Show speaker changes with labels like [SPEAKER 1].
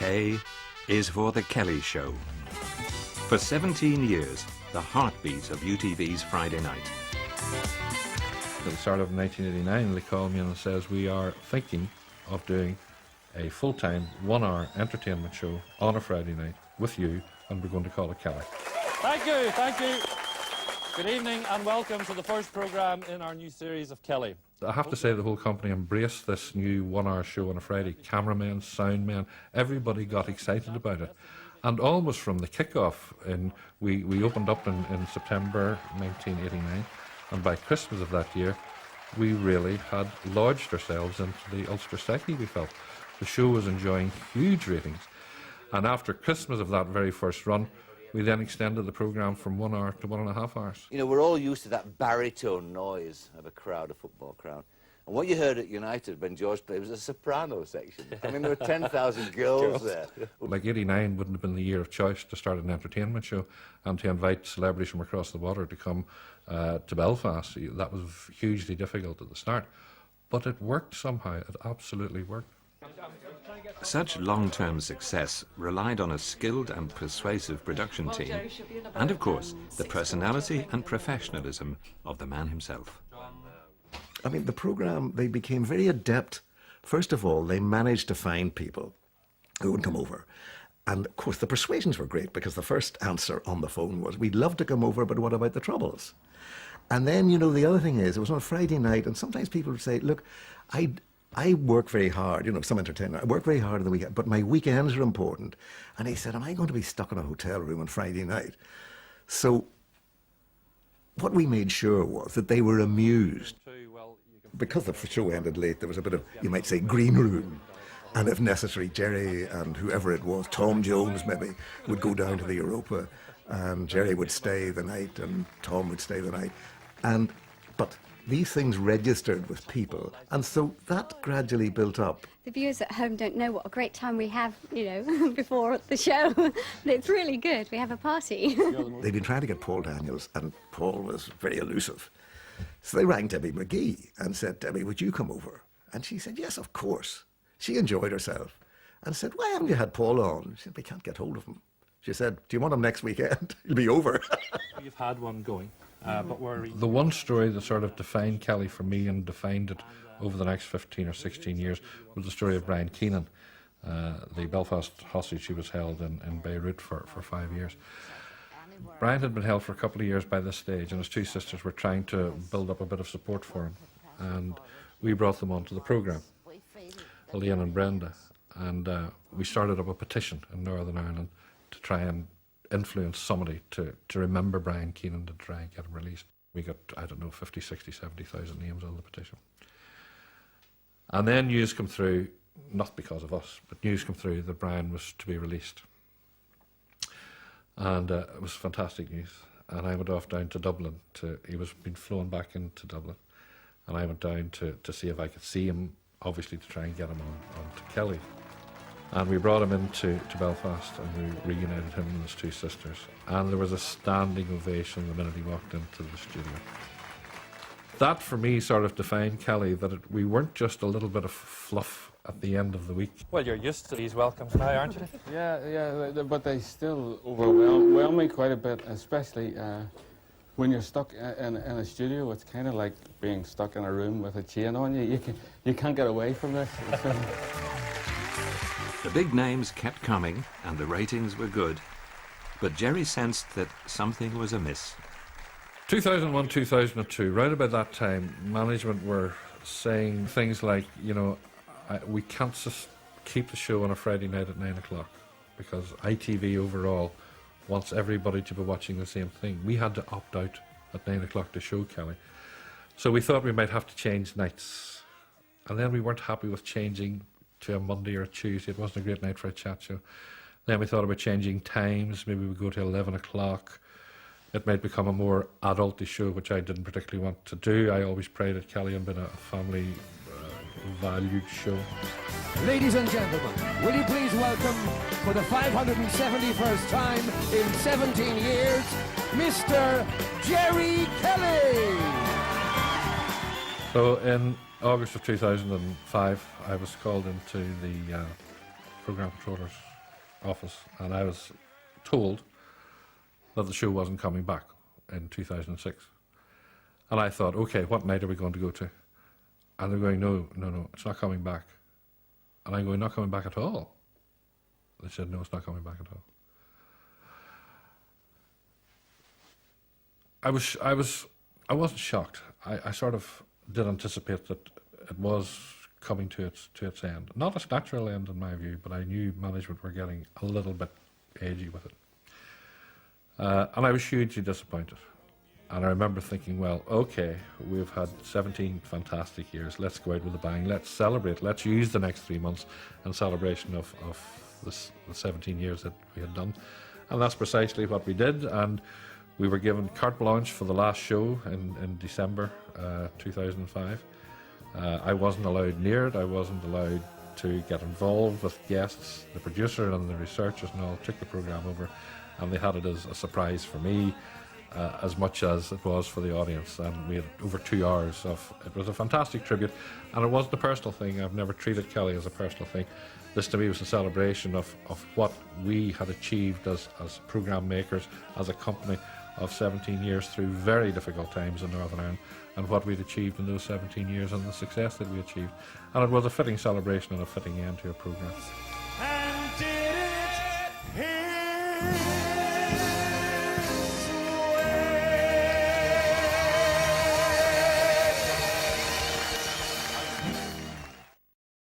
[SPEAKER 1] K is for The Kelly Show. For 17 years, the heartbeat of UTV's Friday night.
[SPEAKER 2] At the start of 1989, they called me and says, we are thinking of doing a full-time, 1-hour entertainment show on a Friday night with you, and we're going to call it Kelly.
[SPEAKER 3] Thank you, thank you. Good evening and welcome to the first programme in our new series of Kelly.
[SPEAKER 2] I have to say the whole company embraced this new 1-hour show on a Friday. Cameramen, soundmen, everybody got excited about it. And almost from the kick-off, we opened up in September 1989, and by Christmas of that year, we really had lodged ourselves into the Ulster psyche, we felt. The show was enjoying huge ratings. And after Christmas of that very first run, we then extended the programme from 1 hour to 1.5 hours.
[SPEAKER 4] You know, we're all used to that baritone noise of a crowd, a football crowd. And what you heard at United when George played was a soprano section. I mean, there were 10,000 girls there.
[SPEAKER 2] Like 89 wouldn't have been the year of choice to start an entertainment show and to invite celebrities from across the water to come to Belfast. That was hugely difficult at the start. But it worked somehow. It absolutely worked.
[SPEAKER 1] Such long-term success relied on a skilled and persuasive production team and, of course, the personality and professionalism of the man himself.
[SPEAKER 5] I mean, the programme, they became very adept. First of all, they managed to find people who would come over. And, of course, the persuasions were great because the first answer on the phone was, we'd love to come over, but what about the troubles? And then, you know, the other thing is, it was on a Friday night, and sometimes people would say, look, I work very hard, you know, some entertainment. I work very hard on the weekend, but my weekends are important. And he said, am I going to be stuck in a hotel room on Friday night? So what we made sure was that they were amused. Because the show ended late, there was a bit of, you might say, green room. And if necessary, Jerry and whoever it was, Tom Jones maybe, would go down to the Europa, and Jerry would stay the night, and Tom would stay the night. But these things registered with people, and so that gradually built up.
[SPEAKER 6] The viewers at home don't know what a great time we have, you know, before the show. It's really good. We have a party.
[SPEAKER 5] They'd been trying to get Paul Daniels, and Paul was very elusive. So they rang Debbie McGee and said, Debbie, would you come over? And she said, yes, of course. She enjoyed herself and said, why haven't you had Paul on? She said, we can't get hold of him. She said, do you want him next weekend? He'll be over.
[SPEAKER 3] You've had one going, but where...
[SPEAKER 2] The one story that sort of defined Kelly for me and defined it over the next 15 or 16 years was the story of Brian Keenan, the Belfast hostage who was held in Beirut for 5 years. Brian had been held for a couple of years by this stage, and his two sisters were trying to build up a bit of support for him. And we brought them onto the programme, Elaine and Brenda, and we started up a petition in Northern Ireland to try and influence somebody to remember Brian Keenan, to try and get him released. We got, I don't know, 50, 60, 70,000 names on the petition. And then news come through, not because of us, but news come through that Brian was to be released. And it was fantastic news. And I went off down to Dublin. He was being flown back into Dublin. And I went down to see if I could see him, obviously to try and get him on to Kelly. And we brought him into Belfast, and we reunited him and his two sisters. And there was a standing ovation the minute he walked into the studio. That, for me, sort of defined Kelly, that we weren't just a little bit of fluff at the end of the week.
[SPEAKER 3] Well, you're used to these welcomes now, aren't you?
[SPEAKER 7] Yeah, but they still overwhelm me quite a bit, especially when you're stuck in a studio. It's kind of like being stuck in a room with a chain on you. You can't get away from this.
[SPEAKER 1] The big names kept coming and the ratings were good, but Jerry sensed that something was amiss.
[SPEAKER 2] 2001, 2002, right about that time, management were saying things like, you know, we can't just keep the show on a Friday night at 9 o'clock because ITV overall wants everybody to be watching the same thing. We had to opt out at 9 o'clock to show Kelly. So we thought we might have to change nights. And then we weren't happy with changing to a Monday or a Tuesday. It wasn't a great night for a chat show. Then we thought about changing times. Maybe we'd go to 11 o'clock. It might become a more adult show, which I didn't particularly want to do. I always prayed at Kelly and been a family valued show.
[SPEAKER 8] Ladies and gentlemen, will you please welcome, for the 571st time in 17 years, Mr. Jerry Kelly.
[SPEAKER 2] So in August of 2005, I was called into the programme controller's office, and I was told that the show wasn't coming back in 2006. And I thought, okay, what night are we going to go to? And they're going, no, it's not coming back. And I'm going, not coming back at all? They said, no, it's not coming back at all. I wasn't shocked. I sort of did anticipate that it was coming to its end. Not its natural end in my view, but I knew management were getting a little bit edgy with it. And I was hugely disappointed. And I remember thinking, well, okay, we've had 17 fantastic years. Let's go out with a bang. Let's celebrate. Let's use the next 3 months in celebration of the 17 years that we had done. And that's precisely what we did. And we were given carte blanche for the last show in December 2005. I wasn't allowed near it. I wasn't allowed to get involved with guests. The producer and the researchers and all took the programme over, and they had it as a surprise for me as much as it was for the audience. And we had over 2 hours of it. Was a fantastic tribute, and it wasn't a personal thing. I've never treated Kelly as a personal thing. This to me was a celebration of what we had achieved as programme makers, as a company of 17 years through very difficult times in Northern Ireland, and what we'd achieved in those 17 years and the success that we achieved. And it was a fitting celebration and a fitting end to a programme.
[SPEAKER 8] And did it here